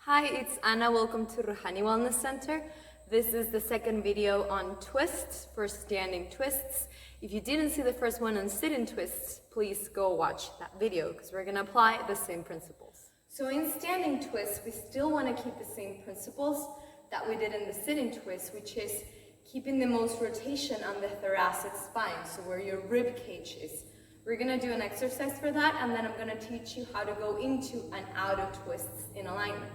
Hi, it's Anna. Welcome to Ruhani Wellness Center. This is the second video on twists, for standing twists. If you didn't see the first one on sit-in twists, please go watch that video because we're going to apply the same principles. So in standing twists, we still want to keep the same principles that we did in the sit-in twist, which is keeping the most rotation on the thoracic spine, so where your rib cage is. We're going to do an exercise for that, and then I'm going to teach you how to go into and out of twists in alignment.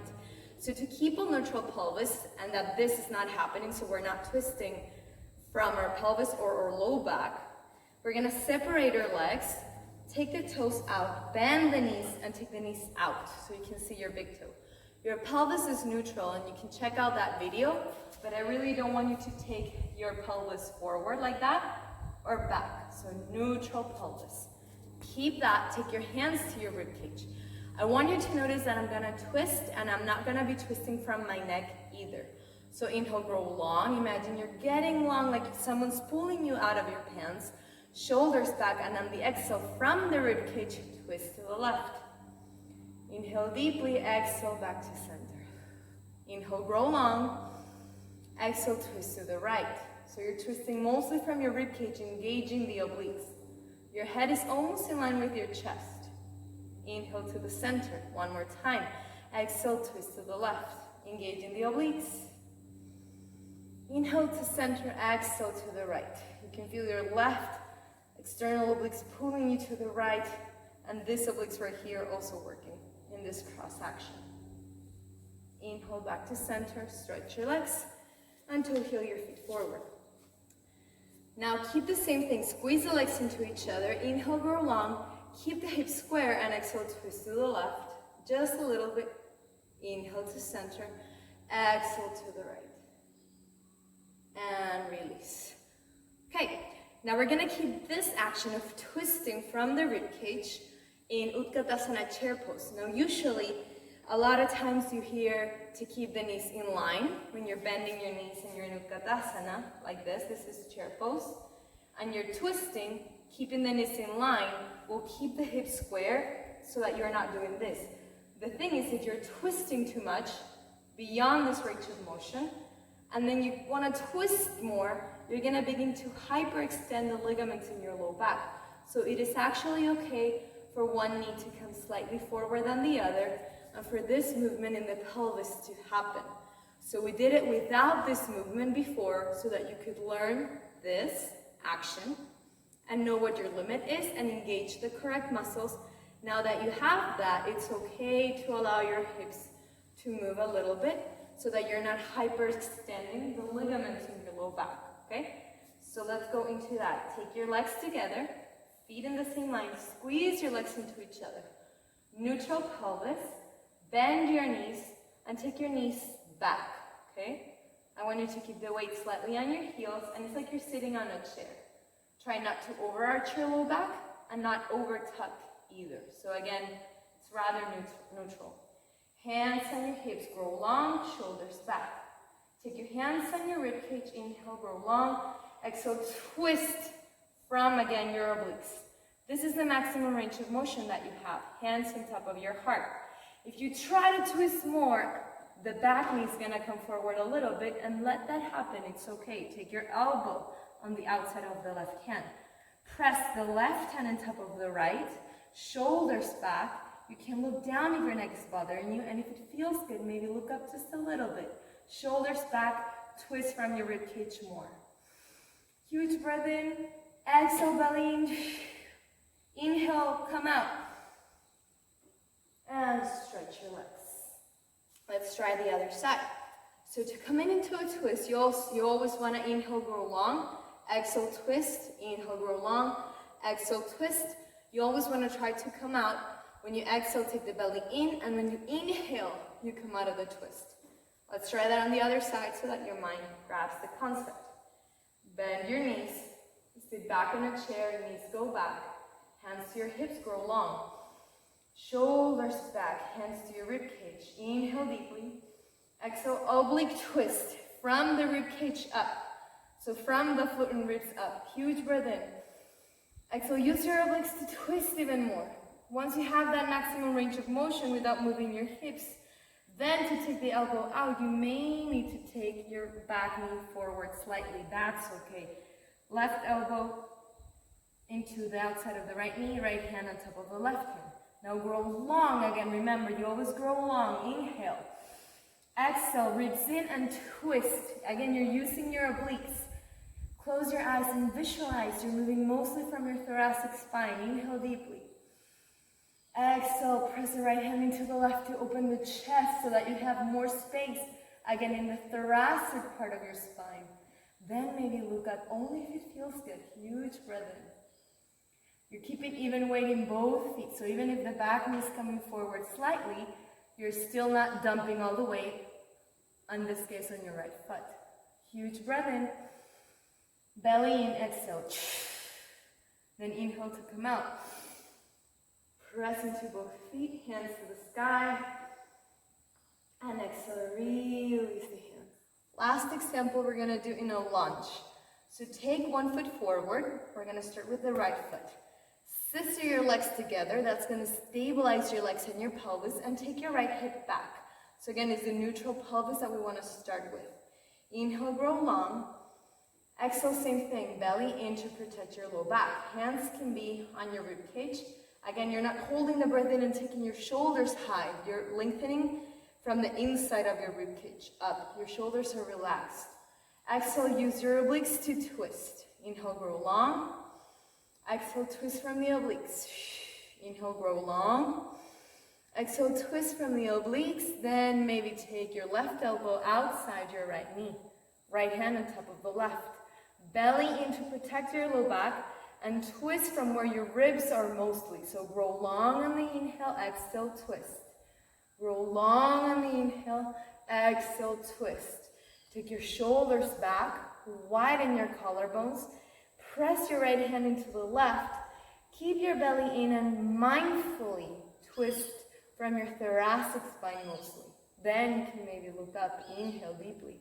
So to keep a neutral pelvis, and that this is not happening, so we're not twisting from our pelvis or our low back, we're going to separate our legs, take the toes out, bend the knees, and take the knees out so you can see your big toe. Your pelvis is neutral, and you can check out that video, but I really don't want you to take your pelvis forward like that or back. So neutral pelvis. Keep that. Take your hands to your rib cage. I want you to notice that I'm going to twist, and I'm not going to be twisting from my neck either. So inhale, grow long. Imagine you're getting long like someone's pulling you out of your pants. Shoulders back, and on the exhale from the rib cage, twist to the left. Inhale deeply, exhale back to center. Inhale, grow long. Exhale, twist to the right. So you're twisting mostly from your rib cage, engaging the obliques. Your head is almost in line with your chest. Inhale to the center. One more time. Exhale, twist to the left. Engaging the obliques. Inhale to center, exhale to the right. You can feel your left external obliques pulling you to the right, and this obliques right here also working in this cross action. Inhale back to center, stretch your legs until heel your feet forward. Now keep the same thing, squeeze the legs into each other, inhale, grow long, keep the hips square, and exhale, twist to the left, just a little bit. Inhale to center, exhale to the right, and release. Okay, now we're gonna keep this action of twisting from the rib cage in Utkatasana chair pose. Now usually, a lot of times you hear to keep the knees in line when you're bending your knees and you're in Utkatasana, like this. This is chair pose. And you're twisting, keeping the knees in line will keep the hips square so that you're not doing this. The thing is, if you're twisting too much beyond this range of motion, and then you want to twist more, you're going to begin to hyperextend the ligaments in your low back. So it is actually okay for one knee to come slightly forward than the other, and for this movement in the pelvis to happen. So we did it without this movement before so that you could learn this action and know what your limit is and engage the correct muscles. Now that you have that, it's okay to allow your hips to move a little bit so that you're not hyperextending the ligaments in your low back, okay? So let's go into that. Take your legs together, feet in the same line, squeeze your legs into each other. Neutral pelvis, bend your knees, and take your knees back, okay? I want you to keep the weight slightly on your heels, and it's like you're sitting on a chair. Try not to overarch your low back and not over tuck either. So again, it's rather neutral. Hands on your hips, grow long, shoulders back. Take your hands on your rib cage, inhale, grow long. Exhale, twist from, again, your obliques. This is the maximum range of motion that you have. Hands on top of your heart. If you try to twist more, the back knee is going to come forward a little bit, and let that happen. It's okay. Take your elbow on the outside of the left hand. Press the left hand on top of the right. Shoulders back. You can look down if your neck is bothering you, and if it feels good, maybe look up just a little bit. Shoulders back, twist from your rib cage more. Huge breath in, exhale, belly in. Inhale, come out. And stretch your legs. Let's try the other side. So to come into a twist, you always want to inhale, grow long. Exhale, twist. Inhale, grow long. Exhale, twist. You always want to try to come out. When you exhale, take the belly in, and when you inhale, you come out of the twist. Let's try that on the other side so that your mind grabs the concept. Bend your knees. Sit back in a chair, knees go back. Hands to your hips, grow long. Shoulders back, hands to your rib cage. Inhale deeply. Exhale, oblique twist from the rib cage up. So from the foot and ribs up. Huge breath in. Exhale, use your obliques to twist even more. Once you have that maximum range of motion without moving your hips, then to take the elbow out, you may need to take your back knee forward slightly. That's okay. Left elbow into the outside of the right knee, right hand on top of the left hand. Now grow long again. Remember, you always grow long. Inhale. Exhale, ribs in and twist. Again, you're using your obliques. Close your eyes and visualize you're moving mostly from your thoracic spine. Inhale deeply. Exhale, press the right hand into the left to open the chest so that you have more space, again, in the thoracic part of your spine. Then maybe look up only if it feels good. Huge breath in. You're keeping even weight in both feet, so even if the back knee is coming forward slightly, you're still not dumping all the weight, in this case, on your right foot. Huge breath in. Belly in, exhale. Then inhale to come out. Press into both feet, hands to the sky. And exhale, release the hands. Last example we're going to do in a lunge. So take one foot forward. We're going to start with the right foot. Scissor your legs together. That's going to stabilize your legs and your pelvis. And take your right hip back. So again, it's the neutral pelvis that we want to start with. Inhale, grow long. Exhale, same thing. Belly in to protect your low back. Hands can be on your rib cage. Again, you're not holding the breath in and taking your shoulders high. You're lengthening from the inside of your rib cage up. Your shoulders are relaxed. Exhale, use your obliques to twist. Inhale, grow long. Exhale, twist from the obliques. Inhale, grow long. Exhale, twist from the obliques. Then maybe take your left elbow outside your right knee. Right hand on top of the left. Belly in to protect your low back. And twist from where your ribs are mostly. So grow long on the inhale, exhale, twist. Grow long on the inhale, exhale, twist. Take your shoulders back, widen your collarbones. Press your right hand into the left. Keep your belly in and mindfully twist from your thoracic spine mostly. Then you can maybe look up, inhale deeply.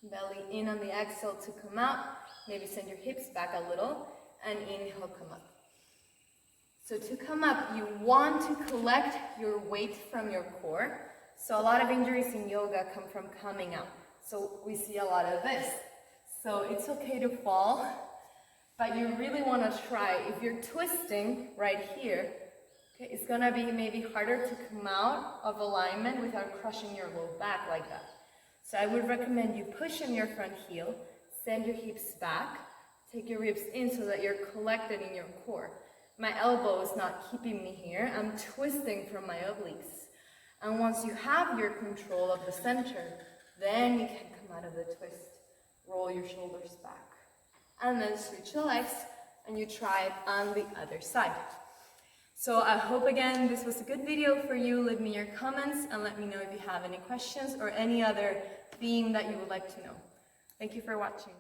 Belly in on the exhale to come out. Maybe send your hips back a little and inhale, come up. So to come up, you want to collect your weight from your core. So a lot of injuries in yoga come from coming out. So we see a lot of this. So it's okay to fall, but you really want to try. If you're twisting right here, okay, it's going to be maybe harder to come out of alignment without crushing your low back like that. So I would recommend you push in your front heel, send your hips back, take your ribs in so that you're collected in your core. My elbow is not keeping me here. I'm twisting from my obliques. And once you have your control of the center, then you can come out of the twist. Roll your shoulders back. And then switch your legs and you try it on the other side. So I hope again this was a good video for you. Leave me your comments and let me know if you have any questions or any other theme that you would like to know. Thank you for watching.